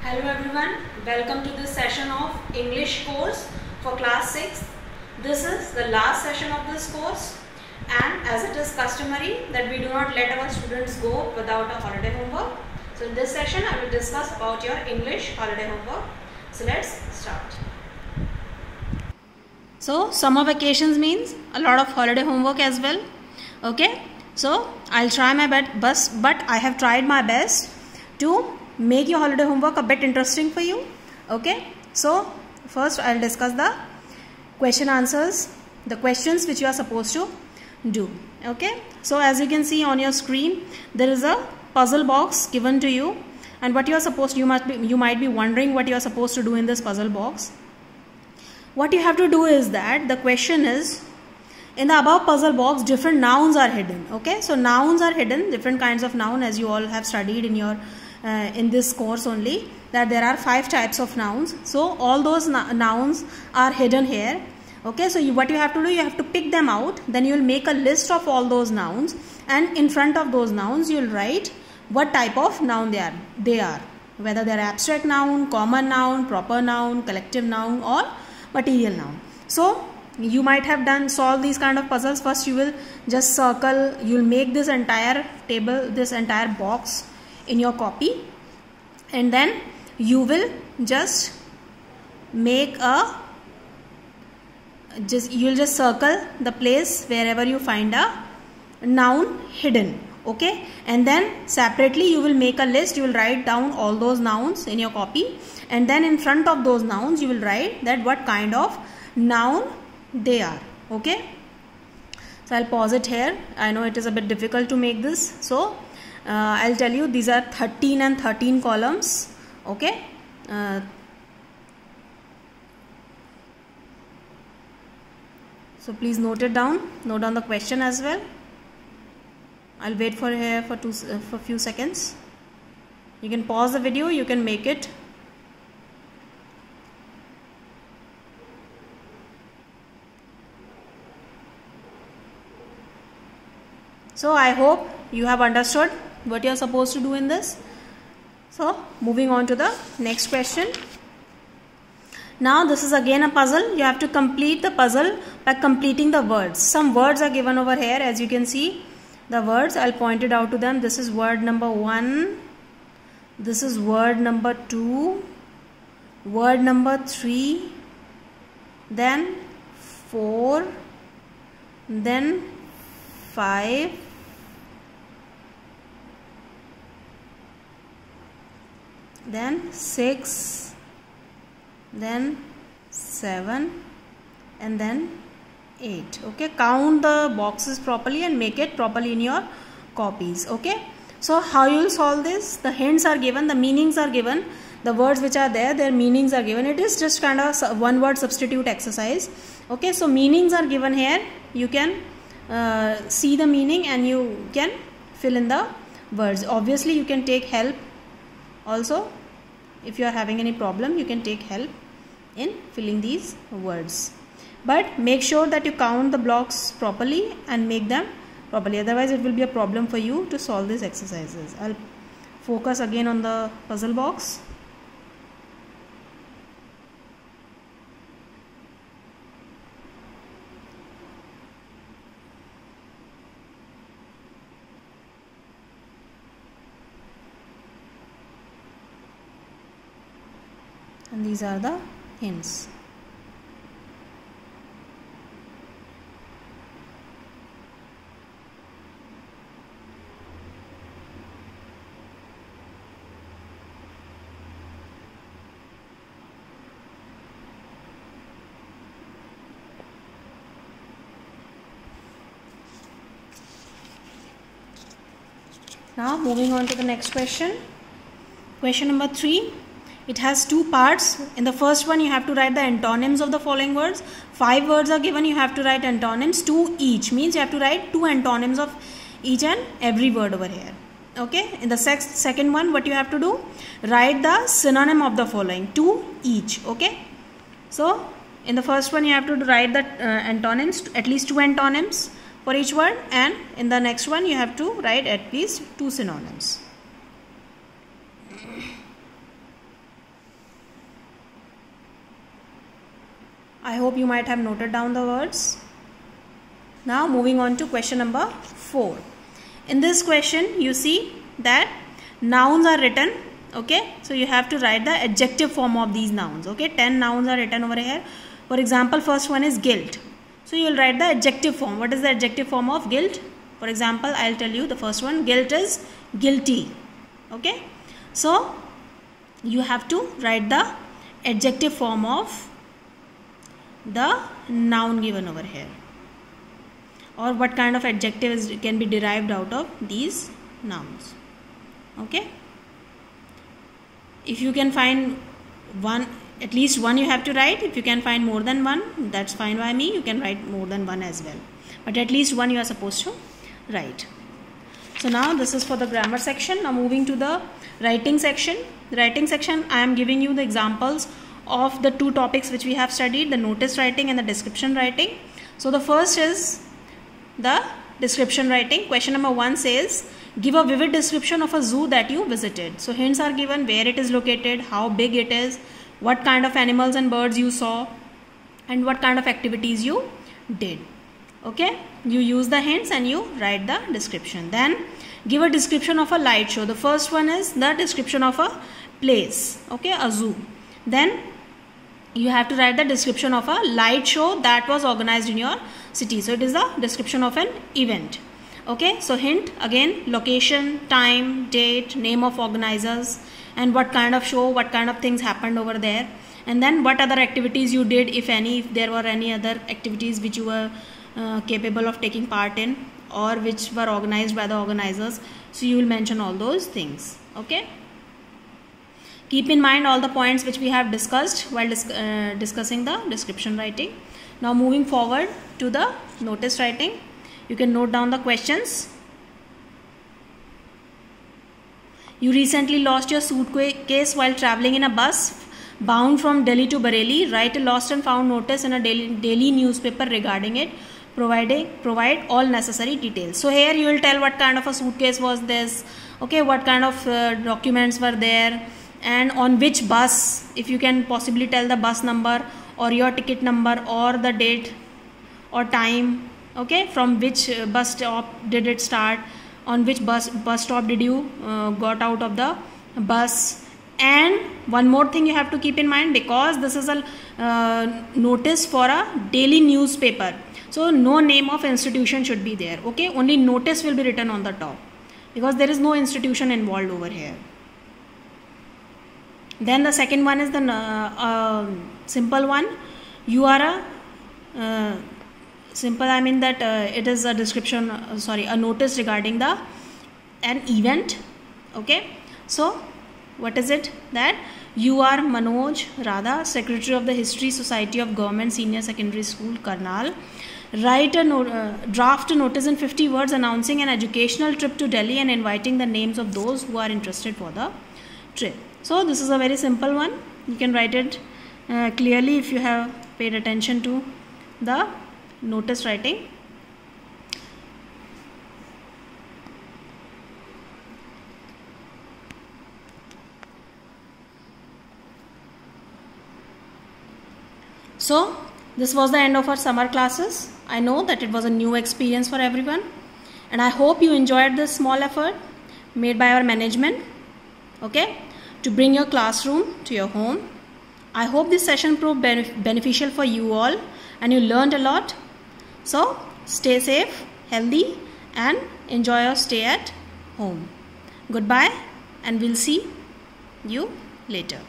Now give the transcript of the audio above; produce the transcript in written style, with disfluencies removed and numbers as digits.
Hello everyone, welcome to this session of English course for class 6. This is the last session of this course, and as it is customary that we do not let our students go without a holiday homework. So in this session I will discuss about your English holiday homework. So let's start. So summer vacations means a lot of holiday homework as well. Okay, so I'll try my best, but I have tried my best to make your holiday homework a bit interesting for you. Okay, so first I'll discuss the question answers, the questions which you are supposed to do. Okay, so as you can see on your screen, there is a puzzle box given to you, and what you are supposed to, you might be wondering what you are supposed to do in this puzzle box. What you have to do is that the question is, in the above puzzle box different nouns are hidden. Okay, so nouns are hidden, different kinds of noun, as you all have studied in your in this course only, that there are 5 types of nouns. So all those nouns are hidden here. Okay, so what you have to do, you have to pick them out, then you will make a list of all those nouns, and in front of those nouns you will write what type of noun they are, whether they are abstract noun, common noun, proper noun, collective noun or material noun. So you might have solve these kind of puzzles. First you will just circle, you will make this entire table, this entire box in your copy, and then you will just make you will just circle the place wherever you find a noun hidden. Okay, and then separately you will make a list, you will write down all those nouns in your copy, and then in front of those nouns you will write that what kind of noun they are. Okay, so I'll pause it here. I know it is a bit difficult to make this, so I'll tell you, these are 13 and 13 columns. Okay, so please note it down, note down the question as well. I'll wait for here for a few seconds. You can pause the video, you can make it. So I hope you have understood what you are supposed to do in this. So moving on to the next question. Now this is again a puzzle. You have to complete the puzzle by completing the words. Some words are given over here, as you can see. The words, I'll point it out to them. This is word number 1. This is word number 2. Word number 3. Then 4. Then 5. Then 6, then 7, and then 8. Okay, count the boxes properly and make it properly in your copies. Okay, so how you will solve this? The hints are given, the meanings are given, the words which are there, their meanings are given. It is just kind of one word substitute exercise. Okay, so meanings are given here. You can see the meaning and you can fill in the words. Obviously you can take help also. If you are having any problem, you can take help in filling these words, but make sure that you count the blocks properly and make them properly, otherwise it will be a problem for you to solve these exercises. I'll focus again on the puzzle box. And these are the hints. Now moving on to the next question. Question number 3. It has 2 parts. In the first one you have to write the antonyms of the following words. 5 words are given, you have to write antonyms, 2 each, means you have to write 2 antonyms of each and every word over here. Okay, in the second one what you have to do, write the synonym of the following, 2 each. Okay, so in the first one you have to write the antonyms, at least 2 antonyms. for each word, and in the next one you have to write at least 2 synonyms. I hope you might have noted down the words. Now moving on to question number 4. In this question you see that nouns are written. Okay, so you have to write the adjective form of these nouns. Okay, 10 nouns are written over here. For example, first one is guilt. So you will write the adjective form. What is the adjective form of guilt? For example, I will tell you the first one. Guilt is guilty. Okay, so you have to write the adjective form of the noun given over here, or what kind of adjective can be derived out of these nouns. Okay, if you can find one, at least one you have to write. If you can find more than one, that's fine by me. You can write more than one as well, but at least one you are supposed to write. So now this is for the grammar section. Now moving to the writing section. The writing section, I am giving you the examples of the two topics which we have studied, the notice writing and the description writing. So the first is the description writing. Question number 1 says, give a vivid description of a zoo that you visited. So hints are given, where it is located, how big it is, what kind of animals and birds you saw, and what kind of activities you did. Okay, you use the hints and you write the description. Then give a description of a light show. The first one is the description of a place, okay, a zoo. Then you have to write the description of a light show that was organized in your city. So it is the description of an event. Okay, so hint again, location, time, date, name of organizers, and what kind of show, what kind of things happened over there, and then what other activities you did, if any, if there were any other activities which you were capable of taking part in, or which were organized by the organizers. So you will mention all those things. Okay, keep in mind all the points which we have discussed while discussing the description writing. Now moving forward to the notice writing, you can note down the questions. You recently lost your suitcase while traveling in a bus bound from Delhi to Bareilly. Write a lost and found notice in a daily newspaper regarding it. Provide all necessary details. So here you will tell what kind of a suitcase was this, okay, what kind of documents were there, and on which bus, if you can possibly tell the bus number or your ticket number or the date or time, okay, from which bus stop did it start, on which bus stop did you got out of the bus. And one more thing you have to keep in mind, because this is a notice for a daily newspaper, so no name of institution should be there. Okay, only notice will be written on the top, because there is no institution involved over here. Then the second one is the simple one. You are a simple, I mean that it is a description, a notice regarding an event. Okay, so what is it? That you are Manoj Radha, Secretary of the History Society of Government Senior Secondary School, Karnal. Write a draft a notice in 50 words announcing an educational trip to Delhi and inviting the names of those who are interested for the trip. So this is a very simple one. You can write it clearly if you have paid attention to the notice writing. So this was the end of our summer classes. I know that it was a new experience for everyone, and I hope you enjoyed this small effort made by our management, okay, to bring your classroom to your home. I hope this session proved beneficial for you all and you learned a lot. So stay safe, healthy, and enjoy your stay at home. Goodbye, and we'll see you later.